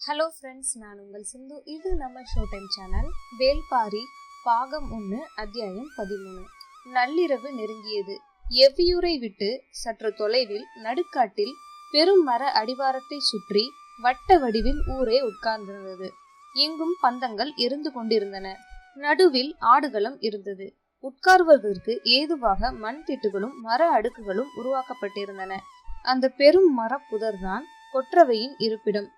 Hello friends, நான் உங்கள் சிந்து. இது நம்ம ஷோ டைம் சேனல். வேல்பாரி பாகம் 1 அத்தியாயம் 13. நள்ளிரவு நெருங்கியது. எவ்வியூரை விட்டு சற்று தொலைவில் நடுக்காட்டில் பெரும் மர அடிவாரத்தை சுற்றி வட்ட வடிவில் ஊரே உட்கார்ந்திருந்தது. எங்கும் பந்தங்கள் எரிந்து கொண்டிருந்தன. நடுவில் ஆடுகளம் இருந்தது. உட்கார்வதற்கு ஏதுவாக மண் திட்டுகளும் மர அடுக்குகளும் உருவாக்கப்பட்டிருந்தன. அந்த பெரும் மரப்புதர்தான் கொற்றவையின் இருப்பிடம்.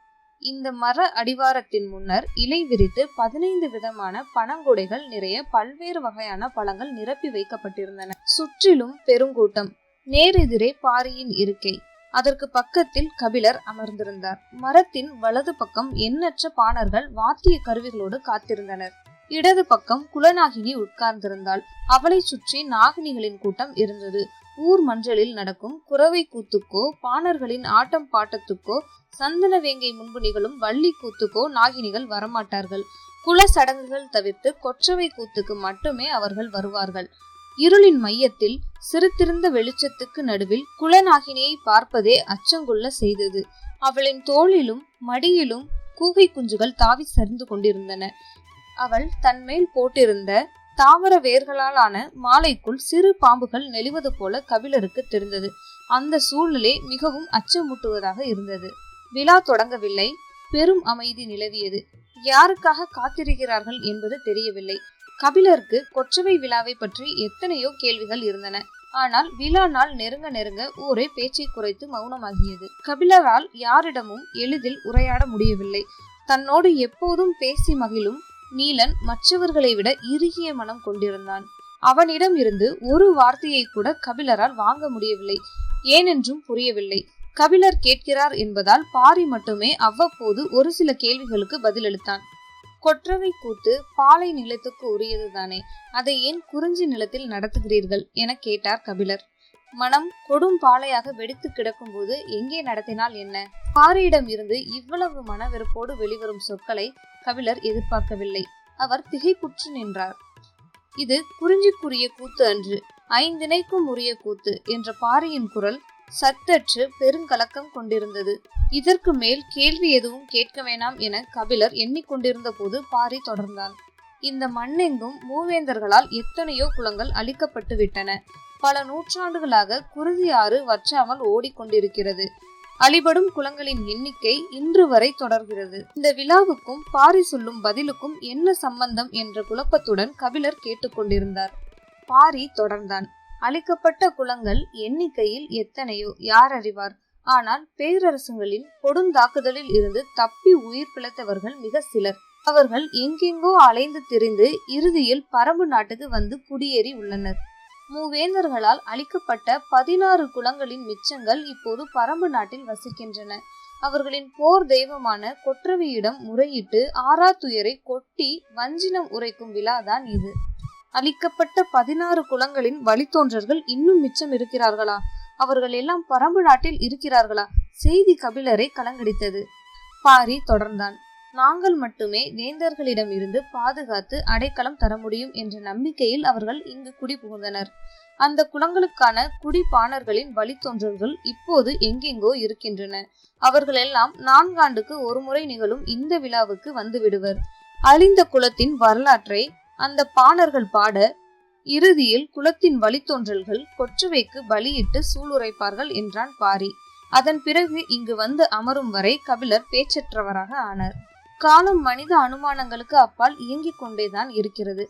இந்த மர அடிவாரத்தின் முன்னர் இலை விரித்து 15 விதமான பனங்குடைகள் நிறைய பல்வேறு வகையான பழங்கள் நிரப்பி வைக்கப்பட்டிருந்தன. சுற்றிலும் பெருங்கூட்டம். நேரெதிரே பாரியின் இருக்கை. அதற்கு பக்கத்தில் கபிலர் அமர்ந்திருந்தார். மரத்தின் வலது பக்கம் எண்ணற்ற பாணர்கள் வாத்திய கருவிகளோடு காத்திருந்தனர். இடது பக்கம் குலநாகினி உட்கார்ந்திருந்தாள். அவளை சுற்றி நாகினிகளின் கூட்டம் இருந்தது. ஊர் மஞ்சளில் நடக்கும் குறவை கூத்துக்கோ பாணர்களின் ஆட்டம் பாட்டத்துக்கோ சந்தன வேங்கை முன்பு நிகழும் வள்ளி கூத்துக்கோ நாகினிகள் வரமாட்டார்கள். குல சடங்குகள் தவிர்த்து கொற்றவை கூத்துக்கு மட்டுமே அவர்கள் வருவார்கள். இருளின் மையத்தில் சிறுத்திருந்த வெளிச்சத்துக்கு நடுவில் குலநாகினியை பார்ப்பதே அச்சங்குள்ள செய்தது. அவளின் தோளிலும் மடியிலும் கூகை குஞ்சுகள் தாவி சரிந்து கொண்டிருந்தன. அவள் தன்மேல் போட்டிருந்த தாவர வேர்களாலான மாலைக்குள் சிறு பாம்புகள் நெளிவது போல கபிலருக்கு தெரிந்தது. அந்த சூழ்நிலை மிகவும் அச்சமூட்டுவதாக இருந்தது. விழா தொடங்கவில்லை. பெரும் அமைதி நிலவியது. யாருக்காக காத்திருக்கிறார்கள் என்பது தெரியவில்லை. கபிலருக்கு கொற்றவை விழாவை பற்றி எத்தனையோ கேள்விகள் இருந்தன. ஆனால் விழா நாள் நெருங்க நெருங்க ஊரே பேச்சை குறைத்து மௌனமாகியது. கபிலரால் யாரிடமும் எளிதில் உரையாட முடியவில்லை. தன்னோடு எப்போதும் பேசி மகிழும் நீலன் மற்றவர்களை விட இறுகிய மனம் கொண்டிருந்தான். அவனிடம் இருந்து ஒரு வார்த்தையை கூட கபிலரால் வாங்க முடியவில்லை. ஏனென்றும் புரியவில்லை. கபிலர் கேட்கிறார் என்பதால் பாரி மட்டுமே அவ்வப்போது ஒரு சில கேள்விகளுக்கு பதிலளித்தான். கொற்றவை கூத்து பாலை நிலத்துக்கு உரியதுதானே, அதை ஏன் குறிஞ்சி நிலத்தில் நடத்துகிறீர்கள் என கேட்டார் கபிலர். மனம் கொடும் பாலையாக வெடித்து கிடக்கும் போது எங்கே நடத்தினால் என்ன? பாரியிடம் இருந்து இவ்வளவு மனவெறுப்போடு வெளிவரும் சொற்களை கபிலர் எதிர்பார்க்கவில்லை. அவர் திகைப்புற்று நின்றார். இது குறிஞ்சிக்குரிய கூத்து அன்று, 5 திணைக்கும் உரிய கூத்து என்ற பாரியின் குரல் சத்தற்று பெருங்கலக்கம் கொண்டிருந்தது. இதற்கு மேல் கேள்வி எதுவும் கேட்க வேணாம் என கபிலர் எண்ணிக்கொண்டிருந்த போது பாரி தொடர்ந்தான். இந்த மண்ணெங்கும் மூவேந்தர்களால் எத்தனையோ குளங்கள் அழிக்கப்பட்டு விட்டன. பல நூற்றாண்டுகளாக குருதி ஆறு வற்றாமல் ஓடிக்கொண்டிருக்கிறது. அழிபடும் குளங்களின் எண்ணிக்கை இன்று வரை தொடர்கிறது. இந்த விழாவுக்கும் பாரி சொல்லும் பதிலுக்கும் என்ன சம்பந்தம் என்ற குழப்பத்துடன் கபிலர் கேட்டுக்கொண்டிருந்தார். பாரி தொடர்ந்தான். அழிக்கப்பட்ட குளங்கள் எண்ணிக்கையில் எத்தனையோ யார் அறிவார். ஆனால் பேரரசுகளின் கொடுந்தாக்குதலில் இருந்து தப்பி உயிர் பிழைத்தவர்கள் மிக சிலர். அவர்கள் எங்கெங்கோ அலைந்து திரிந்து இறுதியில் பரம்பு நாட்டுக்கு வந்து குடியேறி உள்ளனர். மூவேந்தர்களால் அழிக்கப்பட்ட 16 குலங்களின் மிச்சங்கள் இப்போது பரம்பு நாட்டில் வசிக்கின்றன. அவர்களின் போர் தெய்வமான கொற்றவையிடம் முறையிட்டு ஆறா துயரை கொட்டி வஞ்சினம் உரைக்கும் விழாதான் இது. அழிக்கப்பட்ட 16 குலங்களின் வழித்தோன்றர்கள் இன்னும் மிச்சம் இருக்கிறார்களா? அவர்கள் எல்லாம் பரம்பு நாட்டில் இருக்கிறார்களா? செய்தி கபிலரை கலங்கடித்தது. பாரி தொடர்ந்தான். நாங்கள் மட்டுமே வேந்தர்களிடம் இருந்து பாதுகாத்து அடைக்கலம் தர முடியும் என்ற நம்பிக்கையில் அவர்கள் இங்கு குடி புகுந்தனர். அந்த குலங்களுக்கான குடிப்பாணர்களின் வழித்தோன்றல்கள் இப்போது எங்கெங்கோ இருக்கின்றன. அவர்கள் எல்லாம் 4 ஆண்டுக்கு ஒரு முறை நிகழும் இந்த விழாவுக்கு வந்து விடுவர். அழிந்த குலத்தின் வரலாற்றை அந்த பாணர்கள் பாட இறுதியில் குலத்தின் வழித்தோன்றல்கள் கொற்றவைக்கு பலியிட்டு சூளுரைப்பார்கள் என்றான் பாரி. அதன் பிறகு இங்கு வந்து அமரும் வரை கபிலர் பேச்சற்றவராக ஆனார். காலம் மனித அனுமானங்களுக்கு அப்பால் இயங்கிக் கொண்டேதான் இருக்கிறது.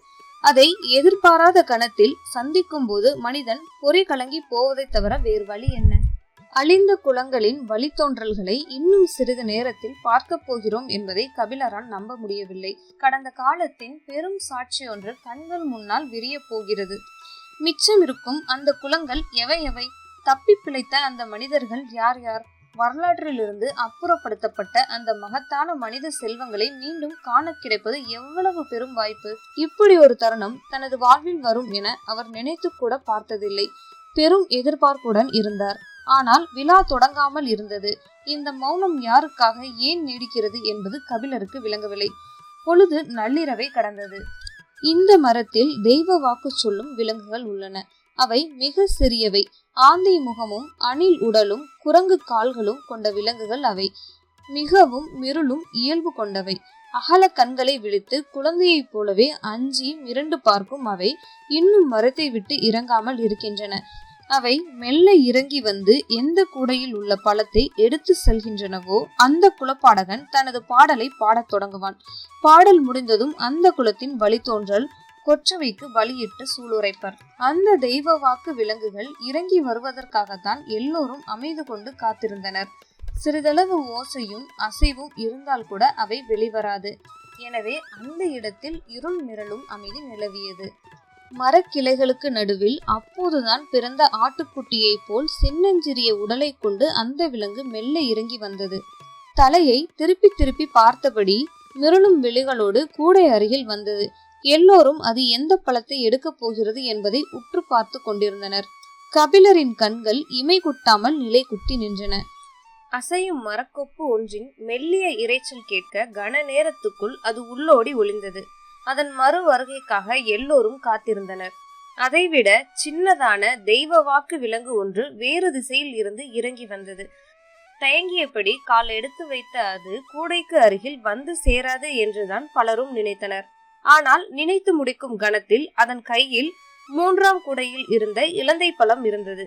அதை எதிர்பாராத கணத்தில் சந்திக்கும் போது மனிதன் பொறி கலங்கி போவதை தவிர வேறு வழி என்ன? அழிந்த குலங்களின் வழித்தோன்றல்களை இன்னும் சிறிது நேரத்தில் பார்க்க போகிறோம் என்பதை கபிலரால் நம்ப முடியவில்லை. கடந்த காலத்தின் பெரும் சாட்சி ஒன்று கண்கள் முன்னால் விரிய போகிறது. மிச்சம் இருக்கும் அந்த குலங்கள் எவை எவை? தப்பி பிழைத்த அந்த மனிதர்கள் யார் யார்? வரலாற்றிலிருந்து அப்புறப்படுத்தப்பட்ட அந்த மகத்தான மனித செல்வங்களை மீண்டும் காண கிடைப்பது எவ்வளவு பெரும் வாய்ப்பு! இப்படி ஒரு தருணம் தனது வாழ்வில் வரும் என அவர் நினைத்து கூட பார்த்ததில்லை. பெரும் எதிர்பார்ப்புடன் இருந்தார். ஆனால் விழா தொடங்காமல் இருந்தது. இந்த மௌனம் யாருக்காக, ஏன் நீடிக்கிறது என்பது கபிலருக்கு விளங்கவில்லை. பொழுது நள்ளிரவை கடந்தது. இந்த மரத்தில் தெய்வ வாக்கு சொல்லும் விலங்குகள் உள்ளன. அவை மிக சிறியவை. ஆந்தை முகமும் அணில் உடலும் குரங்கு கால்களும் கொண்ட விலங்குகள் அவை. மிகவும் மிருளும் இயல்பு கொண்டவை. அகல கண்களை விழித்து குழந்தையைப் போலவே அஞ்சி மிரண்டு பார்க்கும் அவை இன்னும் மரத்தை விட்டு இறங்காமல் இருக்கின்றன. அவை மெல்ல இறங்கி வந்து எந்த கூடையில் உள்ள பழத்தை எடுத்து செல்கின்றனவோ அந்த குலப்பாடகன் தனது பாடலை பாடத் தொடங்குவான். பாடல் முடிந்ததும் அந்த குலத்தின் வழித்தோன்றல் கொற்றவைக்கு பலியிட்டு சூளுரைப்பர். அந்த தெய்வ வாக்கு விலங்குகள் இறங்கி வருவதற்காகத்தான் எல்லோரும் அமைதி கொண்டு காத்திருந்தனர். சிறிதளவு ஓசையும் அசைவும் இருந்தால் கூட அவை வெளிவராது. எனவே அந்த இடத்தில் இருள் நிரலும் அமைதி நிலவியது. மரக்கிளைகளுக்கு நடுவில் அப்போதுதான் பிறந்த ஆட்டுக்குட்டியை போல் சின்னஞ்சிறிய உடலை கொண்டு அந்த விலங்கு மெல்ல இறங்கி வந்தது. தலையை திருப்பி திருப்பி பார்த்தபடி மிருளும் விழிகளோடு கூடை அருகில் வந்தது. எல்லோரும் அது எந்த பழத்தை எடுக்கப் போகிறது என்பதை உற்று பார்த்து கொண்டிருந்தனர். கபிலரின் கண்கள் இமை குட்டாமல் நிலை குட்டி நின்றன. அசையும் மரக்கொப்பு ஒன்றின் மெல்லிய இரைச்சல் கேட்க கன நேரத்துக்குள் அது உள்ளோடி ஒளிந்தது. அதன் மறு வருகைக்காக எல்லோரும் காத்திருந்தனர். அதைவிட சின்னதான தெய்வ வாக்கு விலங்கு ஒன்று வேறு திசையில் இருந்து இறங்கி வந்தது. தயங்கியபடி கால் எடுத்து வைத்த அது கூடைக்கு அருகில் வந்து சேராது என்றுதான் பலரும் நினைத்தனர். ஆனால் நினைத்து முடிக்கும் கணத்தில் அதன் கையில் 3ஆம் கூடையில் இருந்த இலந்தை பழம் இருந்தது.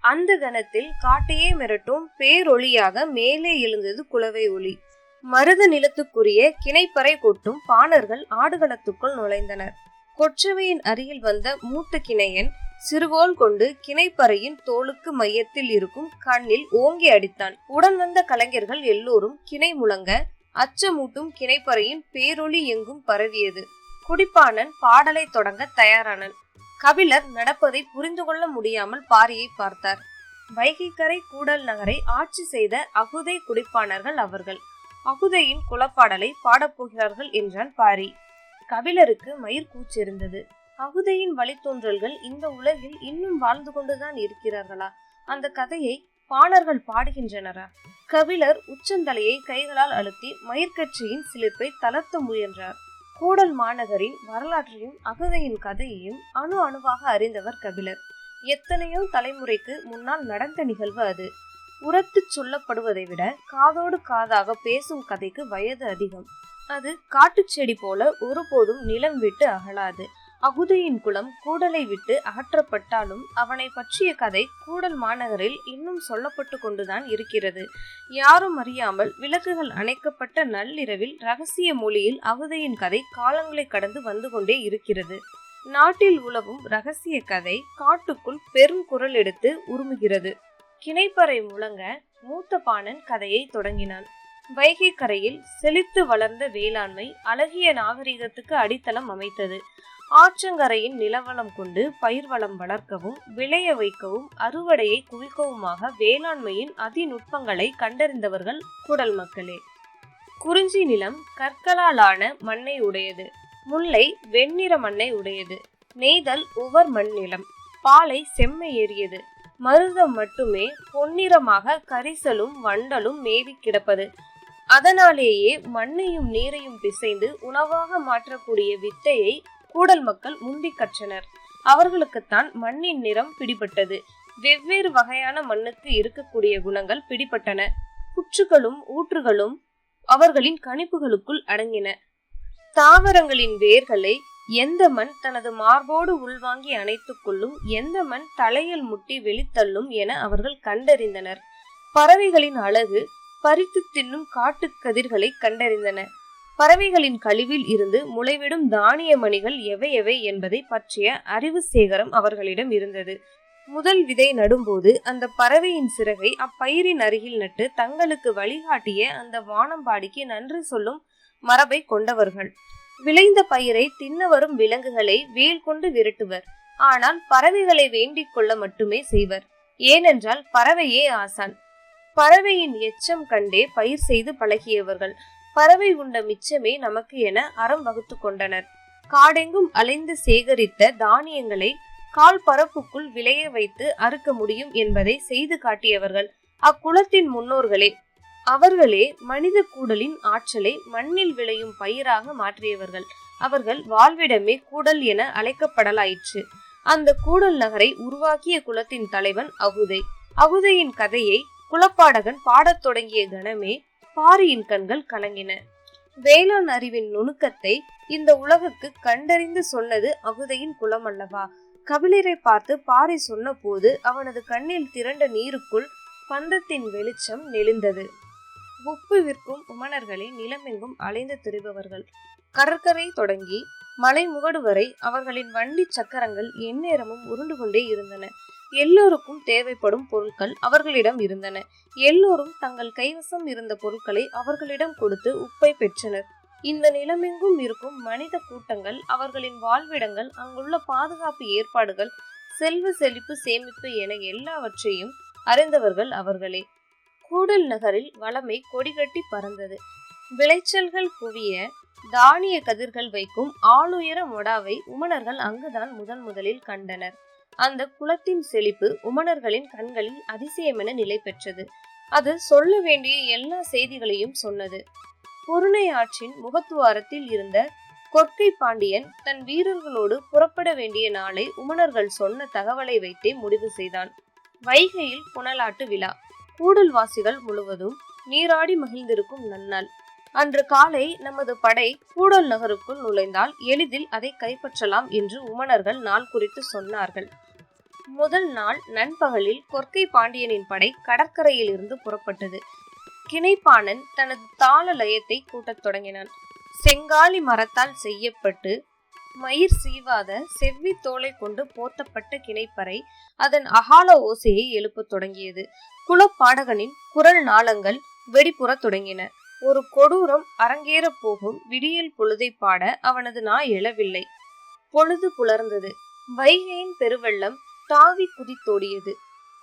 அந்த கணத்தில் காட்டையே மிரட்டும் பேரொளியாக மேலே எழுந்தது குலவை ஒளி. மருத நிலத்துக்குரிய கிணைப்பறை கொட்டும் பாணர்கள் ஆடுகளத்துக்குள் நுழைந்தனர். கொற்றவையின் அருகில் வந்த மூத்த கிணையன் சிறுகோல் கொண்டு கிணைப்பறையின் தோளுக்கு மையத்தில் இருக்கும் கண்ணில் ஓங்கி அடித்தான். உடன் வந்த கலைஞர்கள் எல்லோரும் கிணை முழங்க அச்சமூட்டும் கிணைப்பறையின் பேரொளி எங்கும் பரவியது. குடிப்பானன் பாடலை தொடங்க தயாரானன். கபிலர் நடப்பதை புரிந்து கொள்ள முடியாமல் பாரியை பார்த்தார். வைகைக்கரை கூடல் நகரை ஆட்சி செய்த அகுதை குடிப்பானர்கள் அவர்கள். அகுதையின் குலப்பாடலை பாடப்போகிறார்கள் என்றான் பாரி. கபிலருக்கு மயிர் கூச்சிருந்தது. அகுதையின் வழித்தோன்றல்கள் இந்த உலகில் இன்னும் வாழ்ந்து கொண்டுதான் இருக்கிறார்களா? அந்த கதையை பாணர்கள் பாடுகின்றனரா? கபிலர் உச்சந்தலையை கைகளால் அழுத்தி மயிர்கட்சியின் சிலிர்ப்பை தளர்த்த முயன்றார். கூடல் மாநகரின் வரலாற்றையும் அகுதையின் கதையையும் அணு அணுவாக அறிந்தவர் கபிலர். எத்தனையோ தலைமுறைக்கு முன்னால் நடந்த நிகழ்வு அது. உரத்து சொல்லப்படுவதை விட காதோடு காதாக பேசும் கதைக்கு வயது அதிகம். அது காட்டுச் செடி போல ஒருபோதும் நிலம் விட்டு அகலாது. அகுதையின் குலம் கூடலை விட்டு அகற்றப்பட்டாலும் அவனை பற்றிய கதை கூடல் மாநகரில் இன்னும் சொல்லப்பட்டு கொண்டுதான் இருக்கிறது. யாரும் அறியாமல் விளக்குகள் அணைக்கப்பட்ட நள்ளிரவில் ரகசிய மொழியில் அகுதையின் கதை காலங்களை கடந்து வந்து கொண்டே இருக்கிறது. நாட்டில் உலவும் ரகசிய கதை காட்டுக்குள் பெரும் குரல் எடுத்து உருமுகிறது. கிணைப்பறை முழங்க மூத்த பாணன் கதையை தொடங்கினான். வைகை கரையில் செழித்து வளர்ந்த வேளாண்மை அழகிய நாகரிகத்துக்கு அடித்தளம் அமைத்தது. ஆற்றங்கரையின் நிலவளம் கொண்டு பயிர் வளம் வளர்க்கவும் விளைய வைக்கவும் அறுவடையை குவிக்கவுமாக வேளாண்மையின் அதிநுட்பங்களை கண்டறிந்தவர்கள் கூடல் மக்களே. குறிஞ்சி நிலம் கற்களாலான மண்ணை உடையது. முல்லை வெண்ணிற மண்ணை உடையது. நெய்தல் உவர் மண் நிலம். பாலை செம்மை ஏறியது. மருதம் மட்டுமே பொன்னிறமாக கரிசலும் வண்டலும் மேவி கிடப்பது. அதனாலேயே மண்ணையும் நீரையும் பிசைந்து உணவாக மாற்றக்கூடிய வித்தையை கூடல் மக்கள் முந்தி கற்றனர். அவர்களுக்குத்தான் மண்ணின் நிறம் பிடிபட்டது. வெவ்வேறு வகையான மண்ணுக்கு இருக்கக்கூடிய குணங்கள் பிடிபட்டன. புற்றுகளும் ஊற்றுகளும் அவர்களின் கணிப்புகளுக்குள் அடங்கின. தாவரங்களின் வேர்களை எந்த மண் தனது மார்போடு உள்வாங்கி அணைத்துக் கொள்ளும், எந்த மண் தலையில் முட்டி வெளித்தள்ளும் என அவர்கள் கண்டறிந்தனர். பறவைகளின் அழகு பறித்து தின்னும் காட்டு கதிர்களை கண்டறிந்தன. பறவைகளின் கழிவில் இருந்து முளைவிடும் தானிய மணிகள் எவை எவை என்பதை பற்றிய அறிவு சேகரம் அவர்களிடம் இருந்தது. முதல் விதை நடும்போது அந்த பறவையின் சிறகை அப்பயிரின் அருகில் நட்டு தங்களுக்கு வழிகாட்டிய அந்த வானம்பாடிக்கு நன்றி சொல்லும் மரபை கொண்டவர்கள். விளைந்த பயிரை தின்ன வரும் விலங்குகளை வேல் கொண்டு விரட்டுவர். ஆனால் பறவைகளை வேண்டிக் கொள்ள மட்டுமே செய்வர். ஏனென்றால் பறவையே ஆசான். பறவையின் எச்சம் கண்டே பயிர் செய்து பழகியவர்கள். பறவை உண்ட மிச்சமே நமக்கு என அறம் வகுத்து கொண்டனர். காடெங்கும் அலைந்து சேகரித்த தானியங்களை கால் பரப்புக்குள் விளைய வைத்து அறுக்க முடியும் என்பதை செய்து காட்டியவர்கள் அக்குலத்தின் முன்னோர்களே. அவர்களே மனித கூடலின் ஆற்றலை மண்ணில் விளையும் பயிராக மாற்றியவர்கள். அவர்கள் வாழ்விடமே கூடல் என அழைக்கப்படலாயிற்று. அந்த கூடல் நகரை உருவாக்கிய குலத்தின் தலைவன் அகுதை. அகுதையின் கதையை குலப்பாடகன் பாடத் தொடங்கிய கணமே பாரியின் கண்கள் கலங்கின. வேளாண் அறிவின் நுணுக்கத்தை இந்த உலகுக்கு கண்டறிந்து சொன்னது அகுதையின் குலம் அல்லவா? கபிலரை பார்த்து பாரி சொன்ன போது அவனது கண்ணில் திரண்ட நீருக்குள் பந்தத்தின் வெளிச்சம் நெளிந்தது. உப்பு விற்கும் உமணர்களே நிலமெங்கும் அலைந்து திரிபவர்கள். கடற்கரை தொடங்கி மலை முகடு வரை அவர்களின் வண்டி சக்கரங்கள் எந்நேரமும் உருண்டு கொண்டே இருந்தன. எல்லோருக்கும் தேவைப்படும் பொருட்கள் அவர்களிடம் இருந்தன. எல்லோரும் தங்கள் கைவசம் இருந்த பொருட்களை அவர்களிடம் கொடுத்து உப்பை பெற்றனர். இந்த நிலமெங்கும் இருக்கும் மனித கூட்டங்கள், அவர்களின் வாழ்விடங்கள், அங்குள்ள பாதுகாப்பு ஏற்பாடுகள், செல்வ செழிப்பு சேமிப்பு என எல்லாவற்றையும் அறிந்தவர்கள் அவர்களே. கூடல் நகரில் வளமை கொடிகட்டி பறந்தது. விளைச்சல்கள் குவிய தானிய கதிர்கள் வைக்கும் ஆளுயர மொடாவை உமணர்கள் அங்குதான் முதலில் கண்டனர். அந்த குலத்தின் செழிப்பு உமணர்களின் கண்களில் அதிசயமென நிலை பெற்றது. அது சொல்ல வேண்டிய எல்லா செய்திகளையும் சொன்னது. பொருணை ஆற்றின் முகத்துவாரத்தில் இருந்த கொற்கை பாண்டியன் தன் வீரர்களோடு புறப்பட வேண்டிய நாளை உமணர்கள் சொன்ன தகவலை வைத்தே முடிவு செய்தான். வைகையில் புனலாட்டு விழா. கூடல்வாசிகள் முழுவதும் நீராடி மகிழ்ந்திருக்கும் நன்னாள். அன்று காலை நமது படை கூடல் நகருக்குள் நுழைந்தால் எளிதில் அதை கைப்பற்றலாம் என்று உமணர்கள் நாள் குறித்து சொன்னார்கள். முதல் நாள் நண்பகலில் கொற்கை பாண்டியனின் படை கடற்கரையில் இருந்து புறப்பட்டது. கிணைப்பானன் தனது தாள லயத்தை கூட்டத் தொடங்கினான். செங்காலி மரத்தால் செய்யப்பட்டு மயிர் சீவாத செவ்வி தோலை கொண்டு போர்த்தப்பட்ட கிணைப்பறை அதன் அகால ஓசையை எழுப்பத் தொடங்கியது. குலப்பாடகனின் குரல் நாளங்கள் வெடிப்புற தொடங்கின. ஒரு கொடூரம் அரங்கேற போகும் விடியல் பொழுதை பாட அவனது நாய் எழவில்லை. பொழுது புலர்ந்தது. வைகையின் பெருவெள்ளம் தாவி குதித்தோடியது.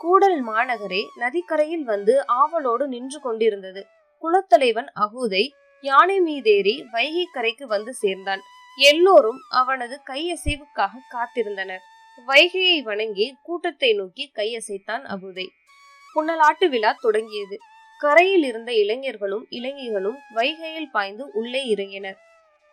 கூடல் மாநகரே நதிக்கரையில் வந்து ஆவலோடு நின்று கொண்டிருந்தது. குலத்தலைவன் அகுதை யானை மீதேறி வைகை கரைக்கு வந்து சேர்ந்தான். எல்லோரும் அவனது கையசைவுக்காக காத்திருந்தனர். வைகையை வணங்கி கூட்டத்தை நோக்கி கையசைத்தான் அகுதை. புனலாட்டு விழா தொடங்கியது. கரையில் இருந்த இளைஞர்களும் இளைஞர்களும் வைகையில் பாய்ந்து உள்ளே இறங்கினர்.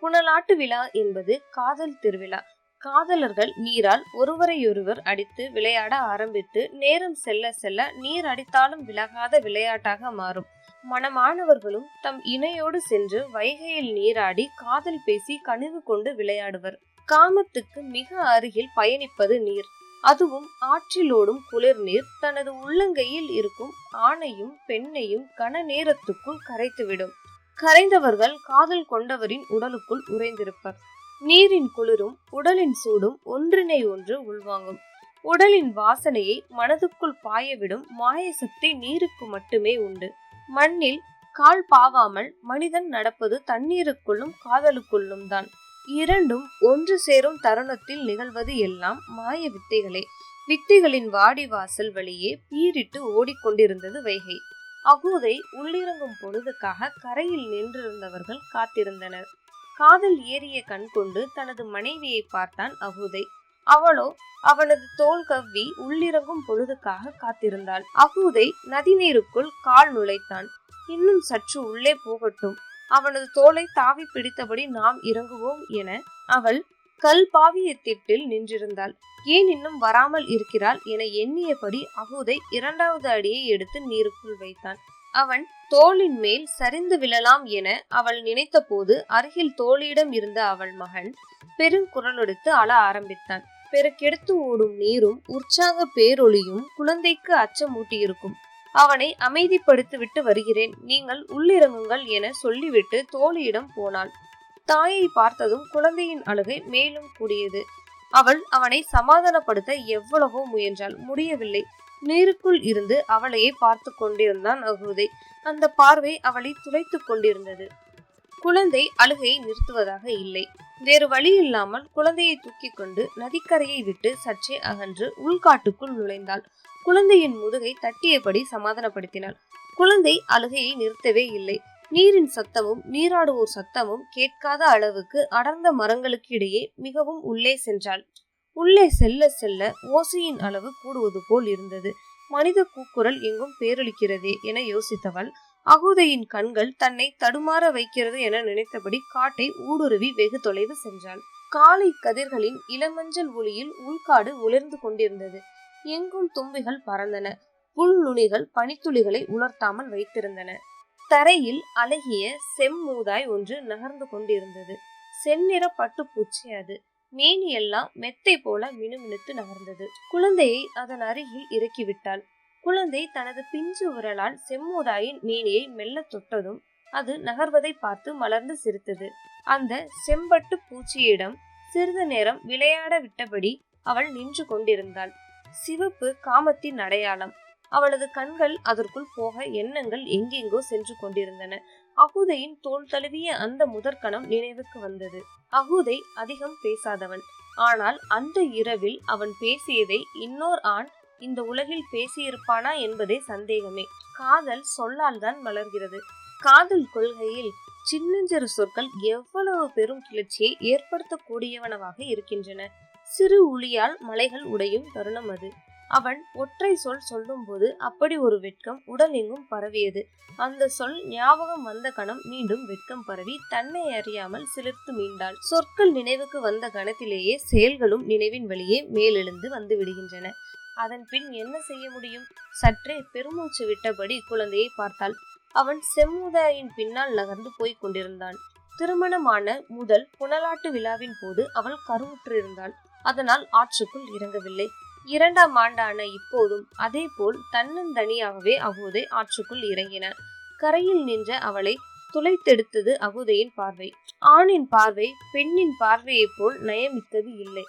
புனலாட்டு விழா என்பது காதல் திருவிழா. காதலர்கள் நீரால் ஒருவரையொருவர் அடித்து விளையாட ஆரம்பித்து நேரம் செல்ல செல்ல நீர் அடித்தாலும் விலகாத விளையாட்டாக மாறும். மனமானவர்களும் தம் இணையோடு சென்று வைகையில் நீராடி காதல் பேசி கனிவு கொண்டு விளையாடுவர். காமத்துக்கு மிக அருகில் பயணிப்பது நீர். அதுவும் ஆற்றிலோடும் குளிர் நீர் தனது உள்ளங்கையில் இருக்கும் ஆணையும் பெண்ணையும் கன நேரத்துக்குள் கரைத்துவிடும். கரைந்தவர்கள் காதல் கொண்டவரின் உடலுக்குள் உறைந்திருப்பர். நீரின் குளிரும் உடலின் சூடும் ஒன்றினை ஒன்று உள்வாங்கும். உடலின் வாசனையை மனதுக்குள் பாயவிடும் மாய சக்தி நீருக்கு மட்டுமே உண்டு. மண்ணில் கால் பாவாமல் மனிதன் நடப்பது தண்ணீருக்குள்ளும் காதலுக்குள்ளும் தான். இரண்டும் ஒன்று சேரும் தருணத்தில் நிகழ்வது எல்லாம் மாய வித்தைகளே. வித்தைகளின் வாடிவாசல் வழியே பீரிட்டு ஓடிக்கொண்டிருந்தது வைகை. அகுதை உள்ளிறங்கும் பொழுதுக்காக கரையில் நின்றிருந்தவர்கள் காத்திருந்தனர். காதல் ஏறிய கண் கொண்டு தனது மனைவியை பார்த்தான் அகுதை. அவளோ அவனது தோல் கவ்வி உள்ளிறங்கும் பொழுதுக்காக காத்திருந்தாள். அகுதை நதிநீருக்குள் கால் நுழைத்தான். இன்னும் சற்று உள்ளே போகட்டும், அவனது தோலை தாவி பிடித்தபடி நாம் இறங்குவோம் என அவள் கல் பாவிய திட்டில் நின்றிருந்தாள். ஏன் இன்னும் வராமல் இருக்கிறாள் என எண்ணியபடி அகுதை இரண்டாவது அடியை எடுத்து நீருக்குள் வைத்தான். அவன் தோளின் மேல் சரிந்து விழலாம் என அவள் நினைத்த போது அருகில் தோழியிடம் இருந்த அவள் மகன் பெருங்குரலெடுத்து அழ ஆரம்பித்தான். பெருக்கெடுத்து ஓடும் நீரும் உற்சாக பேரொளியும் குழந்தைக்கு அச்சமூட்டியிருக்கும். அவனை அமைதிப்படுத்தி விட்டு வருகிறேன், நீங்கள் உள்ளிறங்குங்கள் என சொல்லிவிட்டு தோழியிடம் போனாள். தாயை பார்த்ததும் குழந்தையின் அழுகை மேலும் கூடியது. அவள் அவனை சமாதானப்படுத்த எவ்வளவோ முயன்றாள், முடியவில்லை. நீருக்குள் இருந்து அவளையே பார்த்து கொண்டிருந்தான் அகுதை. அந்த பார்வை அவளை துளைத்து கொண்டிருந்தது. குழந்தை அழுகையை நிறுத்துவதாக இல்லை. வேறு வழி இல்லாமல் குழந்தையை தூக்கி கொண்டு நதிக்கரையை விட்டு சற்றே அகன்று உள்காட்டுக்குள் நுழைந்தாள். குழந்தையின் முதுகை தட்டியபடி சமாதானப்படுத்தினாள். குழந்தை அழுகையை நிறுத்தவே இல்லை. நீரின் சத்தமும் நீராடுவோர் சத்தமும் கேட்காத அளவுக்கு அடர்ந்த மரங்களுக்கு இடையே மிகவும் உள்ளே சென்றாள். உள்ளே செல்ல செல்ல ஓசையின் அளவு கூடுவது போல் இருந்தது. மனித கூக்குரல் எங்கும் பேரளிக்கிறதே என யோசித்தவள் அகுதையின் கண்கள் தன்னை தடுமாற வைக்கிறது என நினைத்தபடி காட்டை ஊடுருவி வெகு தொலைவு சென்றாள். காலை கதிர்களின் இளமஞ்சள் ஒளியில் உள்காடு உலர்ந்து கொண்டிருந்தது. எங்கும் தும்பிகள் பறந்தன. புல் நுனிகள் பனித்துளிகளை உலர்த்தாமல் வைத்திருந்தன. தரையில் அழகிய செம்மூதாய் ஒன்று நகர்ந்து கொண்டிருந்தது. செந்நிற பட்டுப்பூச்சி அது. மேனியெல்லாம் மெத்தை போல மினுமினுத்து நகர்ந்தது. குழந்தையை அதன் அருகில் இறக்கிவிட்டாள். குழந்தை தனது பிஞ்சு விரலால் செம்மூதாயின் மேனியை மெல்ல தொட்டதும் அது நகர்வதை பார்த்து மலர்ந்து சிரித்தது. அந்த செம்பட்டு பூச்சியிடம் சிறிது நேரம் விளையாட விட்டபடி அவள் நின்று கொண்டிருந்தாள். சிவப்பு காமத்தின் அடையாளம். அவளது கண்கள் அதற்குள் போக எண்ணங்கள் எங்கெங்கோ சென்று கொண்டிருந்தன. அகுதையின் தோல் தழுவிய அந்த முதற்கணம் நினைவுக்கு வந்தது. அகுதை அதிகம் பேசாதவன். ஆனால் அந்த இரவில் அவன் பேசியதை இன்னொரு ஆண் இந்த உலகில் பேசியிருப்பானா என்பதே சந்தேகமே. காதல் சொல்லால் தான் மலர்கிறது. காதல் கொள்கையில் சின்னஞ்சிறு சொற்கள் எவ்வளவு பெரும் கிளர்ச்சியை ஏற்படுத்தக்கூடியவனவாக இருக்கின்றன. சிறு உளியால் மலைகள் உடையும் தருணம் அது. அவன் ஒற்றை சொல் சொல்லும் போது அப்படி ஒரு வெட்கம் உடல் எங்கும் பரவியது. அந்த சொல் ஞாபகம் வந்த கணம் மீண்டும் வெட்கம் பரவி தன்னை அறியாமல் சிலிர்த்து மீண்டாள். சொற்கள் நினைவுக்கு வந்த கணத்திலேயே செயல்களும் நினைவின் வழியே மேலெழுந்து வந்து விடுகின்றன. அதன் பின் என்ன செய்ய முடியும்? சற்றே பெருமூச்சு விட்டபடி குழந்தையை பார்த்தாள். அவன் செம்மூதாயின் பின்னால் நகர்ந்து போய்க் கொண்டிருந்தான். திருமணமான முதல் புனலாட்டு விழாவின் போது அவள் கருவுற்றிருந்தாள். அதனால் ஆற்றுக்குள் இறங்கவில்லை. 2ஆம் ஆண்டான இப்போதும் அதே போல் தன்னந்தனியாகவே அகுதை ஆற்றுக்குள் இறங்கினான். கரையில் நின்ற அவளை துளைத்தெடுத்தது அகுதையின் பார்வை. ஆணின் பார்வை பெண்ணின் பார்வையை போல் நயமிக்கது இல்லை.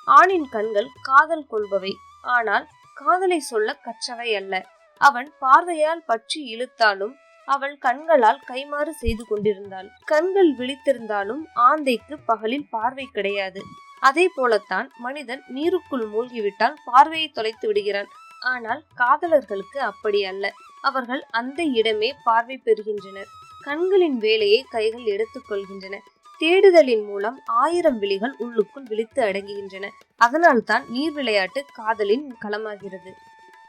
ஆணின் கண்கள் காதல் கொள்பவை, ஆனால் காதலை சொல்ல கற்றவை அல்ல. அவன் பார்வையால் பற்றி இழுத்தாலும் அவள் கண்களால் கைமாறு செய்து கொண்டிருந்தாள். கண்கள் விழித்திருந்தாலும் ஆந்தைக்கு பகலில் பார்வை கிடையாது. அதே போலத்தான் மனிதன் நீருக்குள் மூழ்கிவிட்டால் பார்வையை தொலைத்து விடுகிறான். ஆனால் காதலர்களுக்கு அப்படி அல்ல. அவர்கள் அந்த இடமே பார்வை பெறுகின்றனர். கண்களின் வேலையை கைகள் எடுத்துக் கொள்கின்றன. தேடுதலின் மூலம் 1000 விழிகள் உள்ளுக்குள் விழித்து அடங்குகின்றன. அதனால்தான் நீர் விளையாட்டு காதலின் களமாகிறது.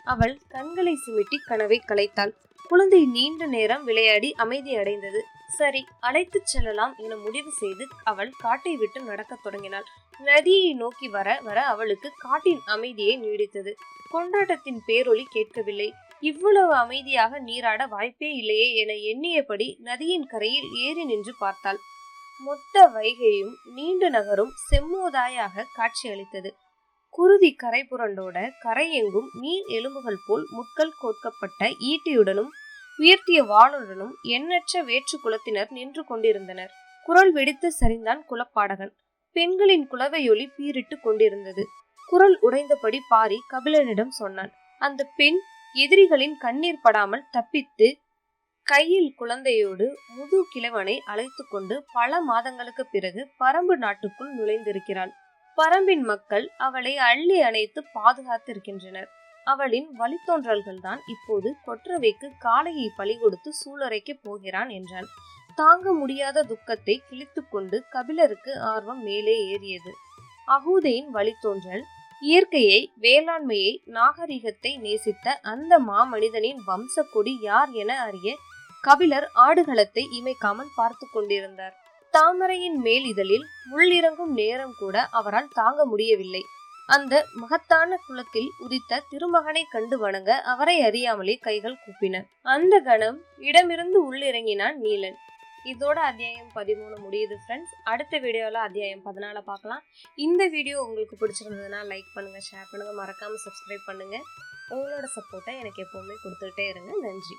அவள் கண்களை சிமிட்டி கனவை கலைத்தாள். குழந்தை நீண்ட நேரம் விளையாடி அமைதி அடைந்தது. சரி, அழைத்துச் செல்லலாம் என முடிவு செய்து அவள் காட்டை விட்டு நடக்கத் தொடங்கினாள். நதியை நோக்கி வர வர அவளுக்கு காட்டின் அமைதியை நீடித்தது. கொண்டாட்டத்தின் பேரொலி கேட்கவில்லை. இவ்வளவு அமைதியாக நீராட வாய்ப்பே இல்லையே என எண்ணியபடி நதியின் கரையில் ஏறி நின்று பார்த்தாள். மொத்த வைகையும் நீண்ட நகரும் செம்மூதாயாக காட்சியளித்தது. குருதி கரை புரண்டோட கரையெங்கும் நீர் எலும்புகள் போல் முட்கள் கோர்க்கப்பட்ட ஈட்டியுடனும் உயர்த்திய வாளுடனும் எண்ணற்ற வேற்று குலத்தினர் நின்று கொண்டிருந்தனர். குரல் வெடித்து சரிந்தான் குலப்பாடகன். பெண்களின் குலவையொலி பீரிட்டு கொண்டிருந்தது. குரல் உடைந்தபடி பாரி கபிலனிடம் சொன்னான். அந்த பெண் எதிரிகளின் கண்ணீர் படாமல் தப்பித்து கையில் குழந்தையோடு முது கிழவனை அழைத்து கொண்டு பல மாதங்களுக்கு பிறகு பரம்பு நாட்டுக்குள் நுழைந்திருக்கிறாள். பரம்பின் மக்கள் அவளை அள்ளி அணைத்து பாதுகாத்திருக்கின்றனர். அவளின் வழித்தோன்றல்கள் தான் இப்போது கொற்றவைக்கு காளையை பலி கொடுத்து சூளுரைக்க போகிறான் என்றான். தாங்க முடியாத துக்கத்தை கிழித்து கொண்டு கபிலருக்கு ஆர்வம் மேலே ஏறியது. அகூதையின் வழித்தோன்றல் இயற்கையை, வேளாண்மையை, நாகரிகத்தை நேசித்த அந்த மாமனிதனின் வம்ச கொடி யார் என அறிய கபிலர் ஆடுகளத்தை இமைக்காமல் பார்த்து கொண்டிருந்தார். தாமரையின் மேல் இதழில் முள்ளிறங்கும் நேரம் கூட அவரால் தாங்க முடியவில்லை. அந்த மகத்தான குலத்தில் உதித்த திருமகனை கண்டு வணங்க அவரை அறியாமலே கைகள் கூப்பின. அந்த கணம் இடமிருந்து உள்ளிறங்கினான் நீலன். இதோட அத்தியாயம் 13 முடியுது ஃப்ரெண்ட்ஸ். அடுத்த வீடியோல அத்தியாயம் 14 பார்க்கலாம். இந்த வீடியோ உங்களுக்கு பிடிச்சிருந்ததுன்னா லைக் பண்ணுங்க, ஷேர் பண்ணுங்க, மறக்காம சப்ஸ்கிரைப் பண்ணுங்க. உங்களோட சப்போர்ட்டை எனக்கு எப்பவுமே கொடுத்துட்டே இருங்க. நன்றி.